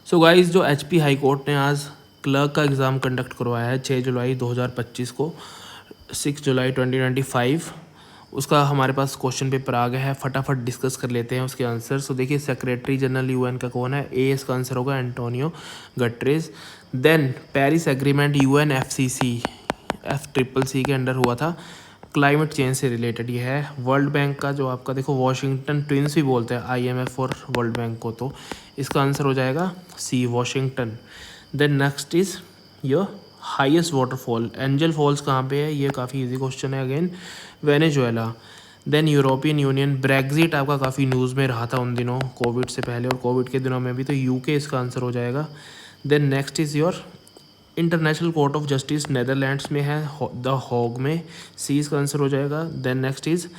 So guys, जो HP high court ने आज क्लर्क का एग्ज़ाम कंडक्ट करवाया है 6 जुलाई 2025 को 6 जुलाई 2025, उसका हमारे पास क्वेश्चन पेपर आ गया है। फटाफट डिस्कस कर लेते हैं उसके आंसर। सो देखिए, सेक्रेटरी जनरल यूएन का कौन है? ए, इसका आंसर होगा Antonio Guterres. Then Paris agreement UNFCCC FCCC के अंडर हुआ था, क्लाइमेट चेंज से रिलेटेड ये है। वर्ल्ड बैंक का जो आपका देखो, वॉशिंगटन ट्विंस भी बोलते हैं IMF और वर्ल्ड बैंक को, तो इसका आंसर हो जाएगा C, Washington. Then next is your highest waterfall, Angel Falls कहाँ पे है? ये काफ़ी इजी क्वेश्चन है again, Venezuela. Then European Union, Brexit आपका काफ़ी न्यूज़ में रहा था उन दिनों, कोविड से पहले और कोविड के दिनों में भी, तो UK इसका आंसर हो जाएगा। Then next is your international court of justice, Netherlands में है, द हॉग में, सी इसका आंसर हो जाएगा। Then next is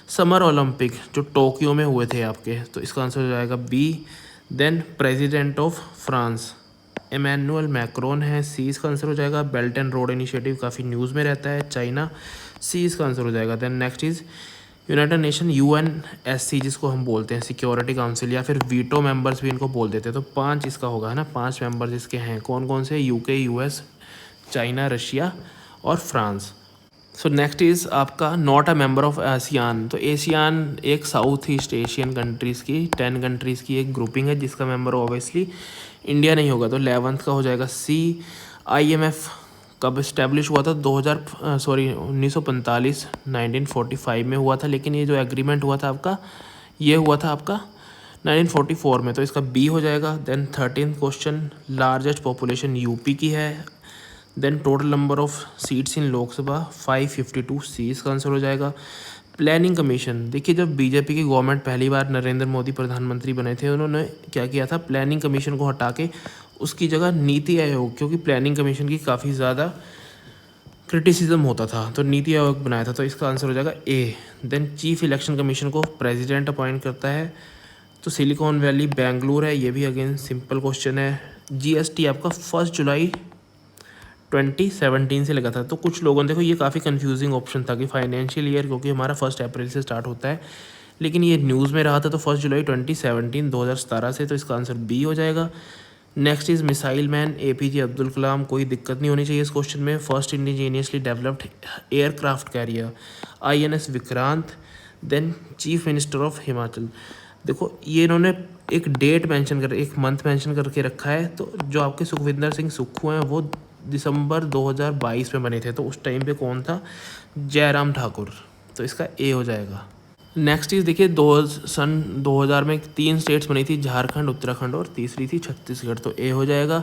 summer Olympic जो टोक्यो में हुए थे आपके, तो इसका आंसर हो जाएगा B. Then president of France Emmanuel Macron है, सी इसका आंसर हो जाएगा। बेल्ट एंड रोड इनिशिएटिव काफ़ी न्यूज़ में रहता है, चाइना, सी इसका आंसर हो जाएगा। Then next is united nation UNSC जिसको हम बोलते हैं सिक्योरिटी काउंसिल, या फिर वीटो मेंबर्स भी इनको बोल देते हैं, तो 5 इसका होगा, है ना। 5 मेंबर्स इसके हैं, कौन कौन से? UK, US, चाइना, रशिया और फ्रांस। सो नेक्स्ट इज़ आपका not a member of ASEAN, तो ASEAN एक साउथ ईस्ट एशियन कंट्रीज़ की 10 कंट्रीज़ की एक ग्रुपिंग है, जिसका मेंबर ऑब्वियसली इंडिया नहीं होगा, तो 11th का हो जाएगा सी। IMF कब इस्टेब्लिश हुआ था? 1945 में हुआ था, लेकिन ये जो एग्रीमेंट हुआ था आपका, ये हुआ था आपका 1944 में, तो इसका बी हो जाएगा। Then 13th question, largest population UP की है। Then total number of seats in Lok Sabha 552, C इसका आंसर हो जाएगा। प्लानिंग कमीशन, देखिए जब बीजेपी की गवर्नमेंट पहली बार नरेंद्र मोदी प्रधानमंत्री बने थे, उन्होंने क्या किया था? प्लानिंग कमीशन को हटा के उसकी जगह नीति आयोग, क्योंकि प्लानिंग कमीशन की काफ़ी ज़्यादा क्रिटिसिज्म होता था, तो नीति आयोग बनाया था, तो इसका आंसर हो जाएगा ए। देन चीफ इलेक्शन कमीशन को प्रेसिडेंट अपॉइंट करता है, तो सिलिकॉन वैली बेंगलुरु है, ये भी अगेन सिंपल क्वेश्चन है। GST आपका 1 जुलाई 2017 से लगा था, तो कुछ लोगों ने देखो, ये काफ़ी कंफ्यूजिंग ऑप्शन था कि फाइनेंशियल ईयर, क्योंकि हमारा 1 अप्रैल से स्टार्ट होता है, लेकिन ये न्यूज़ में रहा था, तो 1 जुलाई 2017 से, तो इसका आंसर बी हो जाएगा। Next is missile man APJ Abdul Kalam, कोई दिक्कत नहीं होनी चाहिए इस क्वेश्चन में। First indigenously developed aircraft carrier INS Vikrant. Then chief minister of Himachal, देखो ये इन्होंने एक डेट मेंशन कर, एक मंथ मेंशन करके रखा है, तो जो आपके सुखविंदर सिंह सुक्खू हैं वो दिसंबर 2022 में बने थे, तो उस टाइम पे कौन था? जयराम ठाकुर, तो इसका ए हो जाएगा। नेक्स्ट इज देखिए, सन 2000 में 3 स्टेट्स बनी थी, झारखंड, उत्तराखंड और तीसरी थी छत्तीसगढ़, तो ए हो जाएगा।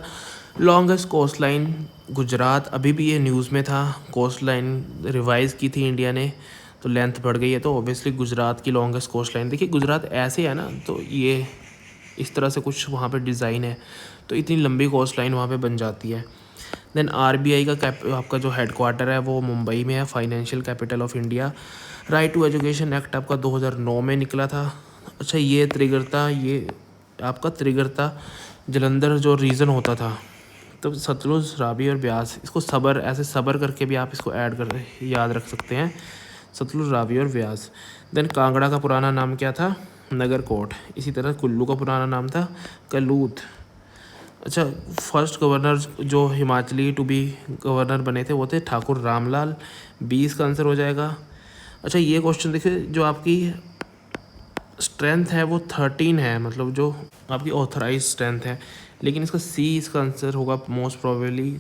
लॉन्गेस्ट कोस्ट लाइन गुजरात, अभी भी ये न्यूज़ में था, कोस्ट लाइन रिवाइज़ की थी इंडिया ने, तो लेंथ बढ़ गई है, तो ऑब्वियसली गुजरात की लॉन्गेस्ट कोस्ट लाइन। देखिए गुजरात ऐसे है ना, तो ये इस तरह से कुछ वहाँ पे डिज़ाइन है, तो इतनी लंबी कोस्ट लाइन वहाँ पे बन जाती है। देन RBI का आपका जो हेडक्वार्टर है वो मुंबई में है, financial capital of India. Right to education act आपका 2009 में निकला था। अच्छा, ये आपका त्रिगर्ता जलंधर जो रीज़न होता था, तो सतलुज, रावी और ब्यास, इसको सबर, ऐसे सबर करके भी आप इसको ऐड कर याद रख सकते हैं, सतलुज, रावी और ब्यास। देन कांगड़ा का पुराना नाम क्या था? नगरकोट। इसी तरह कुल्लू का पुराना नाम था कलूथ। अच्छा, फर्स्ट गवर्नर जो हिमाचली टू बी गवर्नर बने थे वो थे ठाकुर रामलाल, 20 का आंसर हो जाएगा। अच्छा, ये क्वेश्चन देखिए, जो आपकी स्ट्रेंथ है वो 13 है, मतलब जो आपकी ऑथराइज स्ट्रेंथ है, लेकिन इसका सी इसका आंसर होगा most probably.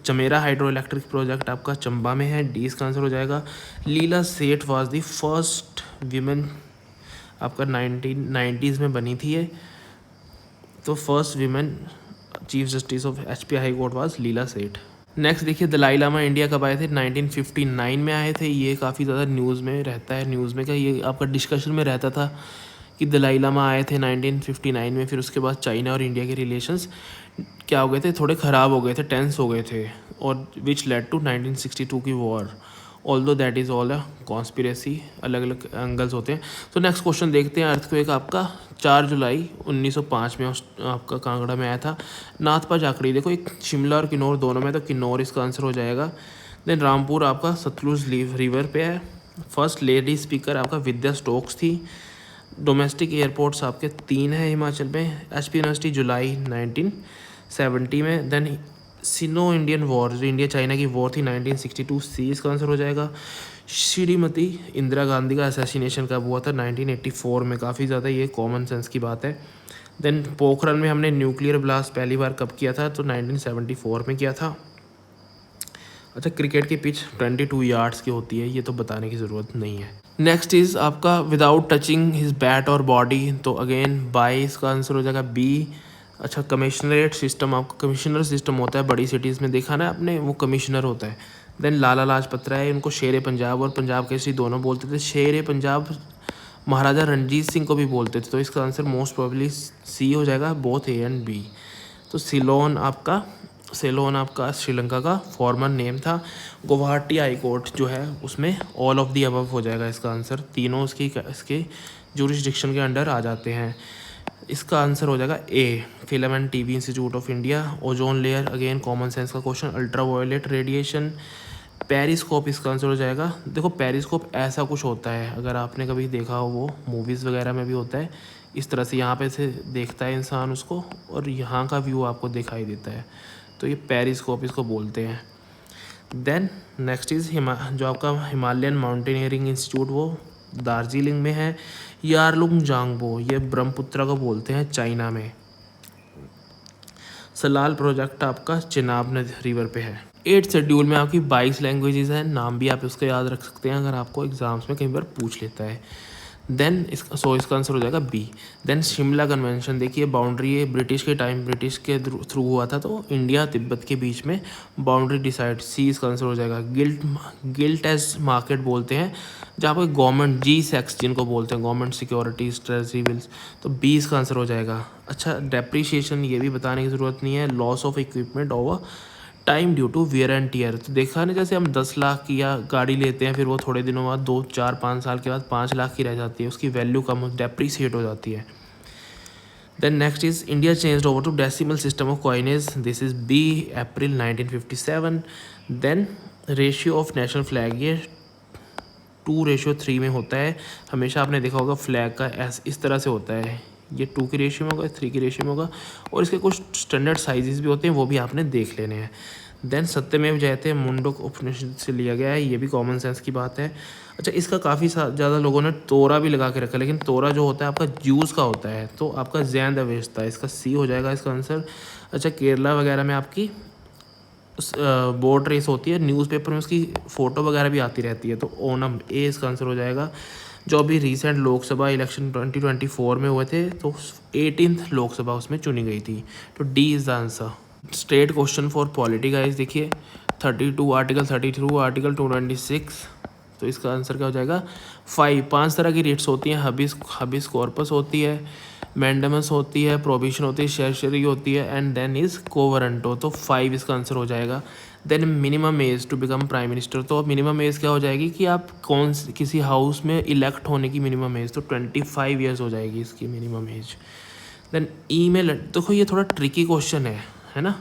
Chamera hydro electric project आपका चंबा में है, डी इसका आंसर हो जाएगा। लीला सेठ वाज द फर्स्ट वीमेन, आपका 1990s में बनी थी ये, तो first women chief justice of HPI high court was Leela Seth. Next देखिए, दलाई लामा इंडिया कब आए थे? 1959 में आए थे, ये काफ़ी ज़्यादा न्यूज़ में रहता है, न्यूज़ में क्या, ये आपका डिस्कशन में रहता था कि दलाई लामा आए थे 1959 में, फिर उसके बाद चाइना और इंडिया के रिलेशंस क्या हो गए थे? थोड़े ख़राब हो गए थे, टेंस हो गए थे, और विच लेड टू 1962 की war. Although that is all a conspiracy, अलग अलग एंगल्स होते हैं। तो नेक्स्ट क्वेश्चन देखते हैं। अर्थक्वेक आपका 4 जुलाई 1905 में आपका कांगड़ा में आया था। नाथपा जाखड़ी, देखो एक शिमला और किन्नौर दोनों में, तो किन्नौर इसका आंसर हो जाएगा। देन रामपुर आपका सतलुज रिवर पे है। फर्स्ट लेडी स्पीकर आपका विद्या स्टोक्स थी। डोमेस्टिक एयरपोर्ट्स आपके 3 हैं हिमाचल में। HP यूनिवर्सिटी जुलाई 1970 में। देन सिनो इंडियन वॉर, जो इंडिया चाइना की वॉर थी 1962, सी इसका आंसर हो जाएगा। श्रीमती इंदिरा गांधी का असैसिनेशन कब हुआ था? 1984 में। काफ़ी ज़्यादा ये कॉमन सेंस की बात है। देन पोखरण में हमने न्यूक्लियर ब्लास्ट पहली बार कब किया था? तो 1974 में किया था। अच्छा, क्रिकेट की पिच 22 यार्ड्स की होती है, ये तो बताने की ज़रूरत नहीं है। नेक्स्ट इज़ आपका विदाउट टचिंग हिज बैट और बॉडी, तो अगेन बाई इसका आंसर हो जाएगा बी। अच्छा, कमिश्नरेट सिस्टम, आपका कमिश्नर सिस्टम होता है बड़ी सिटीज़ में, देखा ना आपने, वो कमिश्नर होता है। देन लाला लाजपत राय, उनको शेर पंजाब और पंजाब केसरी दोनों बोलते थे। शेर पंजाब महाराजा रणजीत सिंह को भी बोलते थे, तो इसका आंसर मोस्ट प्रोबेबली सी हो जाएगा, बोथ ए एंड बी। तो सेलोन आपका श्रीलंका का फॉर्मर नेम था। गुवाहाटी हाई कोर्ट जो है उसमें ऑल ऑफ दी अबव हो जाएगा इसका आंसर, तीनों इसके जुरिस्डिक्शन के अंडर आ जाते हैं। इसका आंसर हो जाएगा A, film and TV institute of India. Ozone layer, again common sense का question. Ultra violet radiation, periscope इसका आंसर हो जाएगा। देखो पेरिस्कोप ऐसा कुछ होता है, अगर आपने कभी देखा हो, वो मूवीज़ वगैरह में भी होता है इस तरह से, यहाँ पे से देखता है इंसान उसको और यहाँ का व्यू आपको दिखाई देता है, तो ये पेरिस्कोप इसको बोलते हैं। देन नेक्स्ट इज़ जो आपका हिमालयन माउंटेनियरिंग इंस्टीट्यूट, वो दार्जिलिंग में है। यारलुंग जांगबो, ये ब्रह्मपुत्र को बोलते हैं चाइना में। सलाल प्रोजेक्ट आपका चिनाब रिवर पे है। 8th शेड्यूल में आपकी 22 लैंग्वेजेस हैं, नाम भी आप उसका याद रख सकते हैं अगर आपको एग्जाम्स में कई बार पूछ लेता है। देन इसका आंसर हो जाएगा बी। देन शिमला कन्वेंशन, देखिए बाउंड्री है ब्रिटिश के थ्रू हुआ था, तो इंडिया तिब्बत के बीच में बाउंड्री डिसाइड, सी इसका आंसर हो जाएगा। गिल्ट एज मार्केट बोलते हैं जहाँ पर गवर्नमेंट जी सेक्स जिनको बोलते हैं, गवर्नमेंट सिक्योरिटीज ट्रेजरी बिल्स, तो बी इसका आंसर हो जाएगा। अच्छा, डेप्रीशिएशन ये भी बताने की ज़रूरत नहीं है, loss of equipment over time due to wear and tear, तो देखा ना, जैसे हम 10 लाख की या गाड़ी लेते हैं, फिर वो थोड़े दिनों बाद 2 4 5 साल के बाद 5 लाख की रह जाती है, उसकी वैल्यू कम डेप्रीशिएट हो जाती है। Then next is India changed over to decimal system of coinage, this is B, April 1957। Then ratio of national flag, ये 2:3 में होता है। हमेशा आपने देखा होगा फ्लैग का इस तरह से होता है, ये 2 की रेशियो में होगा, 3 की रेशियो में होगा, और इसके कुछ स्टैंडर्ड साइजेस भी होते हैं, वो भी आपने देख लेने हैं। देन सत्यमेव जयते मुंडक उपनिषद से लिया गया है, ये भी कॉमन सेंस की बात है। अच्छा, इसका काफ़ी ज़्यादा लोगों ने तोरा भी लगा के रखा है, लेकिन तोरा जो होता है आपका जूस का होता है, तो आपका जैन अवेस्ता, इसका सी हो जाएगा इसका आंसर। अच्छा, केरला वगैरह में आपकी बोट रेस होती है, न्यूज़पेपर में उसकी फ़ोटो वगैरह भी आती रहती है, तो ओनम, ए इसका आंसर हो जाएगा। जो अभी रिसेंट लोकसभा इलेक्शन 2024 में हुए थे, तो 18th लोकसभा उसमें चुनी गई थी, तो D is the answer. State question for polity guys, देखिए 32 आर्टिकल 32 आर्टिकल 226, तो इसका आंसर क्या हो जाएगा 5 तरह की रिट्स होती हैं, हबिस कॉर्पस होती है, मैंडेमस होती है, प्रोविशन होती है, शेरशरी होती है, एंड देन इज कोवरेंटो, तो 5 इसका आंसर हो जाएगा। Then minimum age to become prime minister, तो मिनिमम एज क्या हो जाएगी कि आप किसी हाउस में इलेक्ट होने की मिनिमम एज, तो 25 ईयर्स हो जाएगी इसकी मिनिमम एज। देन ईमेल, देखो ये थोड़ा ट्रिकी क्वेश्चन है ना,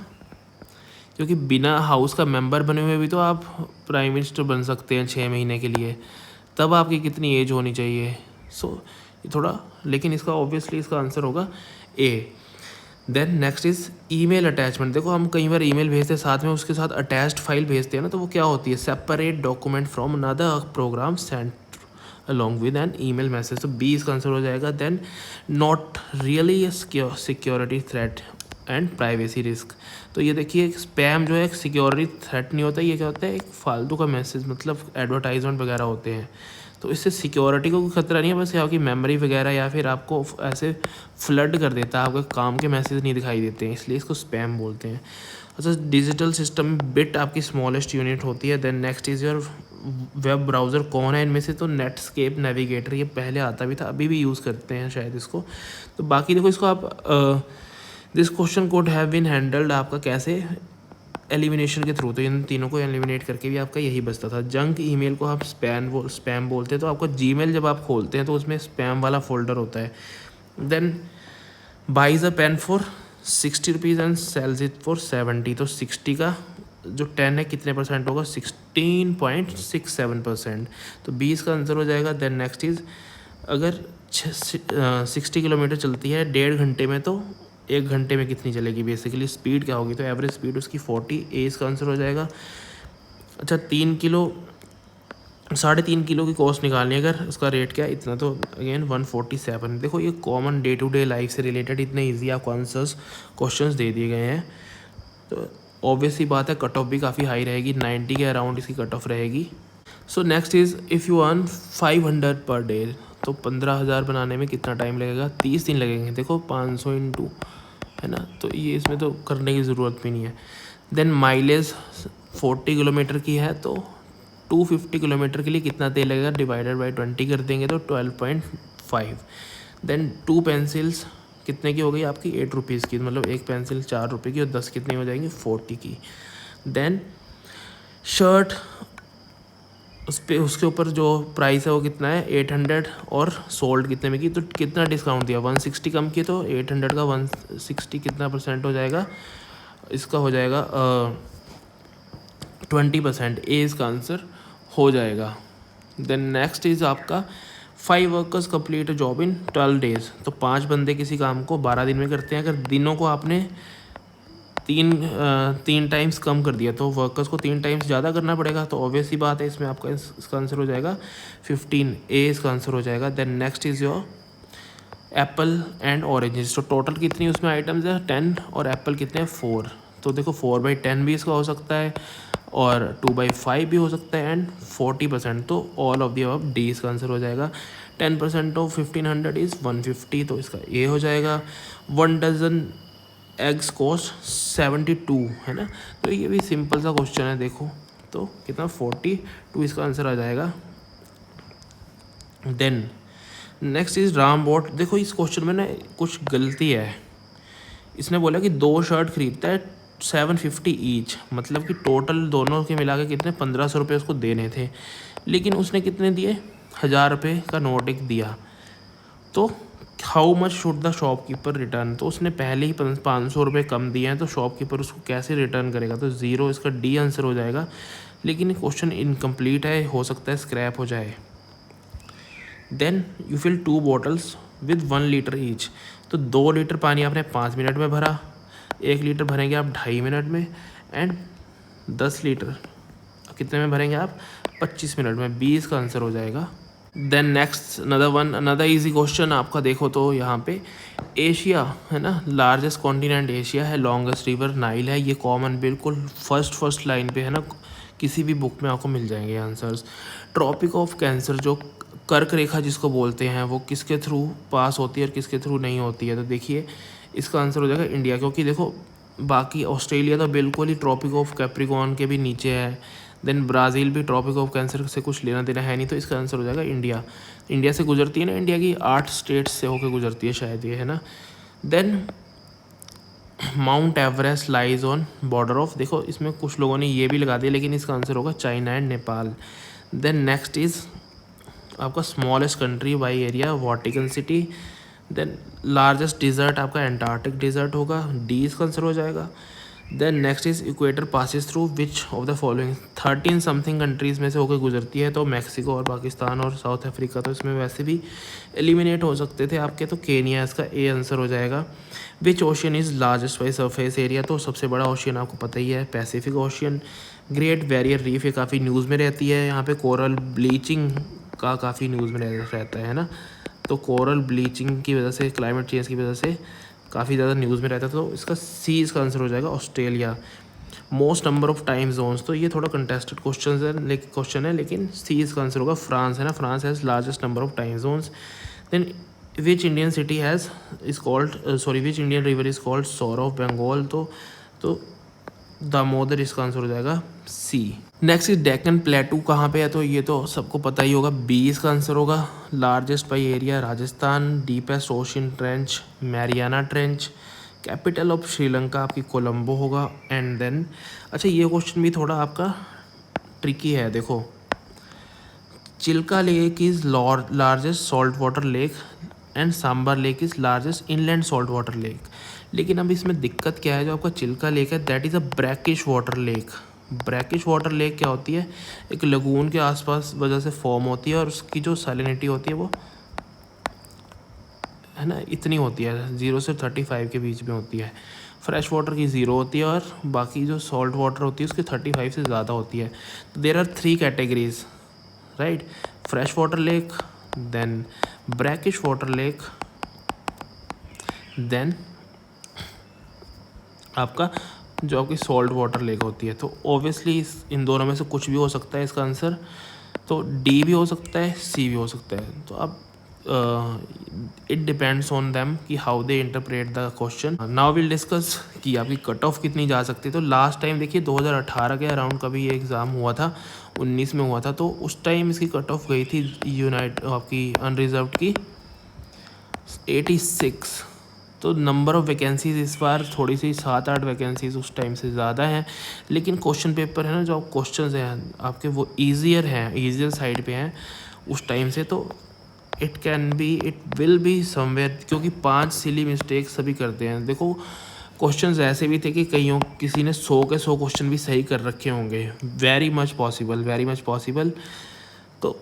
क्योंकि बिना हाउस का मेंबर बने हुए भी तो आप प्राइम मिनिस्टर बन सकते हैं 6 महीने के लिए, तब आपकी कितनी एज होनी चाहिए, सो थोड़ा, लेकिन इसका ऑब्वियसली इसका आंसर होगा A. Then next is email attachment, देखो हम कई बार ईमेल भेजते हैं, साथ में उसके साथ अटैच्ड फाइल भेजते हैं ना, तो वो क्या होती है, separate document from another program sent along with an email message, तो बी इसका आंसर हो जाएगा। Then not really security threat and privacy risk, तो ये देखिए स्पैम जो है एक सिक्योरिटी थ्रेट नहीं होता, ये क्या होता है एक फालतू का मैसेज, मतलब एडवर्टाइजमेंट वगैरह होते हैं, तो इससे सिक्योरिटी को कोई खतरा नहीं है, बस आपकी मेमोरी वगैरह या फिर आपको ऐसे फ्लड कर देता है, आपके काम के मैसेज नहीं दिखाई देते हैं, इसलिए इसको स्पैम बोलते हैं। अच्छा, डिजिटल सिस्टम बिट आपकी स्मॉलेस्ट यूनिट होती है। Then next is your web browser कौन है इनमें से, तो नेटस्केप नेविगेटर, ये पहले आता भी था, अभी भी यूज़ करते हैं शायद इसको, तो बाकी देखो इसको आप this question could have been handled आपका कैसे, एलिमिनेशन के थ्रू, तो इन तीनों को एलिमिनेट करके भी आपका यही बचता था। जंक ईमेल को आप स्पैम बोलते हैं, तो आपका जीमेल जब आप खोलते हैं तो उसमें स्पैम वाला फोल्डर होता है। Then buys a pen for 60 rupees and sells it for 70, तो 60 का जो 10 है कितने परसेंट होगा, 16.67%, तो 20 का आंसर हो जाएगा। देन नेक्स्ट इज अगर 60 किलोमीटर चलती है 1.5 घंटे में, तो 1 घंटे में कितनी चलेगी बेसिकली स्पीड क्या होगी, तो एवरेज स्पीड उसकी 40, ए इसका आंसर हो जाएगा। अच्छा 3.5 किलो की कॉस्ट निकालनी है, अगर उसका रेट क्या है इतना, तो अगेन 147। देखो ये common day to day life से रिलेटेड इतने इजी आपको आंसर्स क्वेश्चंस दे दिए गए हैं, तो ऑब्वियस ही बात है कट ऑफ भी काफ़ी हाई रहेगी, 90 के अराउंड इसकी कट ऑफ रहेगी। So next is if you earn 500 per day, तो 15,000 बनाने में कितना टाइम लगेगा, 30 दिन लगेंगे। देखो 500 इंटू, है ना, तो ये इसमें तो करने की ज़रूरत भी नहीं है। देन माइलेज 40 किलोमीटर की है, तो 250 किलोमीटर के लिए कितना तेल लगेगा, डिवाइडेड बाई 20 कर देंगे तो 12.5। देन 2 पेंसिल्स कितने की हो गई आपकी, 8 रुपीज़ की, मतलब एक पेंसिल 4 रुपये की, और 10 कितनी हो जाएंगी, 40 की। देन शर्ट, उस पर उसके ऊपर जो प्राइस है वो कितना है, 800, और सोल्ड कितने में की, तो कितना डिस्काउंट दिया, 160 कम की, तो 800 का 160 कितना परसेंट हो जाएगा, इसका हो जाएगा 20%, ए इसका आंसर हो जाएगा। देन नेक्स्ट इज़ आपका 5 workers complete a job in 12 days, तो 5 बंदे किसी काम को 12 दिन में करते हैं। अगर दिनों को आपने तीन टाइम्स कम कर दिया, तो वर्कर्स को 3 टाइम्स ज़्यादा करना पड़ेगा, तो ऑब्वियस ही बात है इसमें आपका इसका आंसर हो जाएगा 15, ए इसका आंसर हो जाएगा। Then next is your apple and oranges, तो टोटल कितनी उसमें आइटम्स है 10, और एप्पल कितने हैं 4, तो देखो 4/10 भी इसका हो सकता है, और 2/5 भी हो सकता है, एंड 40%, तो all of the above, D इसका आंसर हो जाएगा। 10% ऑफ 1500 इज़ 150, तो इसका ए हो जाएगा। 1 डजन एग्स कॉस्ट 72, है ना, तो ये भी सिंपल सा क्वेश्चन है, देखो तो कितना 42 इसका आंसर आ जाएगा। Then next is Ram boat, देखो इस क्वेश्चन में ना कुछ गलती है, इसने बोला कि 2 शर्ट खरीदता है 750 ईच, मतलब कि टोटल दोनों के मिला के कितने 1500 रुपये उसको देने थे, लेकिन उसने कितने दिए, 1000 रुपये का नोट एक दिया, तो how much should the shopkeeper return, तो उसने पहले ही 500 रुपये कम दिए हैं, तो शॉपकीपर उसको कैसे रिटर्न करेगा, तो 0 इसका डी आंसर हो जाएगा। लेकिन क्वेश्चन इनकम्प्लीट है, हो सकता है स्क्रैप हो जाए। Then you fill 2 bottles with 1 litre each, तो 2 लीटर पानी आपने 5 मिनट में भरा, 1 लीटर भरेंगे आप 2.5 मिनट में, एंड 10 लीटर कितने में भरेंगे आप, 25 मिनट में, 20 का आंसर हो जाएगा। Then next another easy question आपका, देखो तो यहाँ पे एशिया, है ना, लार्जेस्ट कॉन्टिनेंट एशिया है, लॉन्गेस्ट रिवर नाइल है, ये कॉमन बिल्कुल फर्स्ट लाइन पे है ना, किसी भी बुक में आपको मिल जाएंगे आंसर्स। ट्रॉपिक ऑफ कैंसर, जो कर्क रेखा जिसको बोलते हैं, वो किसके थ्रू पास होती है और किसके थ्रू नहीं होती है, तो देखिए इसका आंसर हो जाएगा इंडिया, क्योंकि देखो बाकी ऑस्ट्रेलिया तो बिल्कुल ही ट्रॉपिक ऑफ कैप्रिकॉर्न के भी नीचे है, देन ब्राज़ील भी ट्रॉपिक ऑफ कैंसर से कुछ लेना देना है नहीं, तो इसका आंसर हो जाएगा इंडिया। इंडिया से गुजरती है ना, इंडिया की 8 स्टेट्स से होकर गुजरती है शायद ये, है ना। Then Mount Everest lies on border of, देखो इसमें कुछ लोगों ने ये भी लगा दिया, लेकिन इसका आंसर होगा China and Nepal. Then next is आपका smallest country by area, Vatican city. Then largest desert आपका एंटार्क्टिक डिज़र्ट होगा, डी इसका आंसर हो जाएगा। Then next is equator passes through which of the following, 13 something countries में से होकर गुजरती है, तो मैक्सिको और पाकिस्तान और साउथ अफ्रीका तो इसमें वैसे भी एलिमिनेट हो सकते थे आपके, तो केनिया इसका ए आंसर हो जाएगा। Which ocean is largest by surface area, तो सबसे बड़ा ओशियन आपको पता ही है Pacific ocean. Great barrier reef, ये काफ़ी न्यूज़ में रहती है, यहाँ पे कोरल ब्लीचिंग का काफ़ी न्यूज़ में रहता है ना, तो कोरल ब्लीचिंग की वजह से, क्लाइमेट चेंज की वजह से काफ़ी ज़्यादा न्यूज़ में रहता है, तो इसका सी इसका आंसर हो जाएगा Australia. Most number of time Jones, तो ये थोड़ा कंटेस्टेड क्वेश्चन है, लेकिन सी इसका आंसर होगा फ्रांस, है ना, France has largest number of time zones. Then which Indian city has is called which Indian river is called sorrow of Bengal, तो दामोदर इसका आंसर हो जाएगा C. Next is Deccan plateau कहाँ पे है, तो ये तो सबको पता ही होगा, बी इसका आंसर होगा। Largest by area Rajasthan, deepest ocean trench Mariana trench, capital of Sri Lanka आपकी कोलंबो होगा। एंड देन अच्छा ये क्वेश्चन भी थोड़ा आपका ट्रिकी है, देखो Chilka lake is largest salt water lake and Sambhar lake is largest inland salt water lake, लेकिन अब इसमें दिक्कत क्या है, जो आपका चिल्का लेक है that is a brackish water lake. Brackish water lake क्या होती है, एक लगून के आसपास वजह से फॉर्म होती है, और उसकी जो सैलिनिटी होती है वो है ना, इतनी होती है, 0 से 35 के बीच में होती है। फ्रेश वाटर की 0 होती है और बाकी जो सॉल्ट वाटर होती है उसकी 35 से ज़्यादा होती है। तो there are 3 categories, right, fresh water lake, then brackish water lake, then आपका जो आपकी सॉल्ट वाटर लेक होती है। तो ऑब्वियसली इन दोनों में से कुछ भी हो सकता है इसका आंसर, तो डी भी हो सकता है, सी भी हो सकता है। तो अब इट डिपेंड्स ऑन देम कि how they interpret the question. Now will discuss कि आपकी कट ऑफ कितनी जा सकती है। तो लास्ट टाइम देखिए 2018 के अराउंड का भी ये एग्ज़ाम हुआ था, 19 में हुआ था, तो उस टाइम इसकी कट ऑफ गई थी आपकी अनरिजर्व की 86। तो नंबर ऑफ़ वैकेंसीज़ इस बार थोड़ी सी 7-8 वैकेंसीज़ उस टाइम से ज़्यादा हैं, लेकिन क्वेश्चन पेपर है ना, जो क्वेश्चंस हैं आपके वो ईजियर साइड पे हैं उस टाइम से। तो इट विल बी समवेयर, क्योंकि 5 सिली मिस्टेक्स सभी करते हैं। देखो क्वेश्चंस ऐसे भी थे कि किसी ने 100 के 100 क्वेश्चन भी सही कर रखे होंगे, वेरी मच पॉसिबल। तो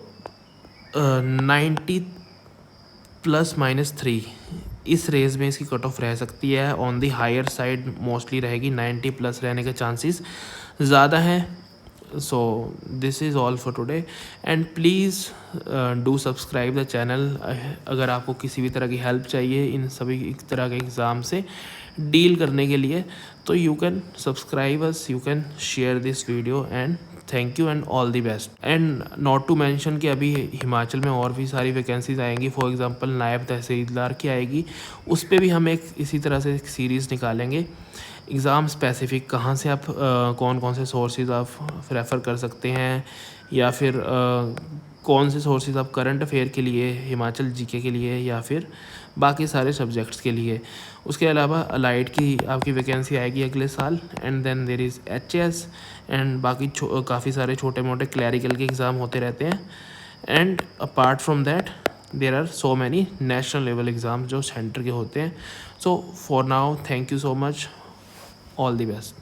90 ±3 इस रेंज में इसकी कट ऑफ रह सकती है। On the higher side mostly रहेगी, 90 प्लस रहने के चांसेस ज़्यादा हैं। So this is all for today and please do subscribe the channel. अगर आपको किसी भी तरह की हेल्प चाहिए इन सभी तरह के एग्ज़ाम से डील करने के लिए, तो you can subscribe us, you can share this video and thank you and all the best. And not to mention कि अभी हिमाचल में और भी सारी वैकेंसीज आएंगी। फॉर एग्जांपल नायब तहसीलदार की आएगी, उस पर भी हम एक इसी तरह से एक सीरीज़ निकालेंगे एग्ज़ाम स्पेसिफिक, कहाँ से आप कौन कौन से सोर्सेज आप रेफ़र कर सकते हैं, या फिर कौन से सोर्सेज आप करंट अफेयर के लिए, हिमाचल जीके के लिए, या फिर बाकी सारे सब्जेक्ट्स के लिए। उसके अलावा अलाइड की आपकी वैकेंसी आएगी अगले साल, and then there is HS and बाकी काफ़ी सारे छोटे मोटे क्लैरिकल के एग्ज़ाम होते रहते हैं। And apart from that there are so many national level exam जो सेंटर के होते हैं। So for now thank you so much, all the best.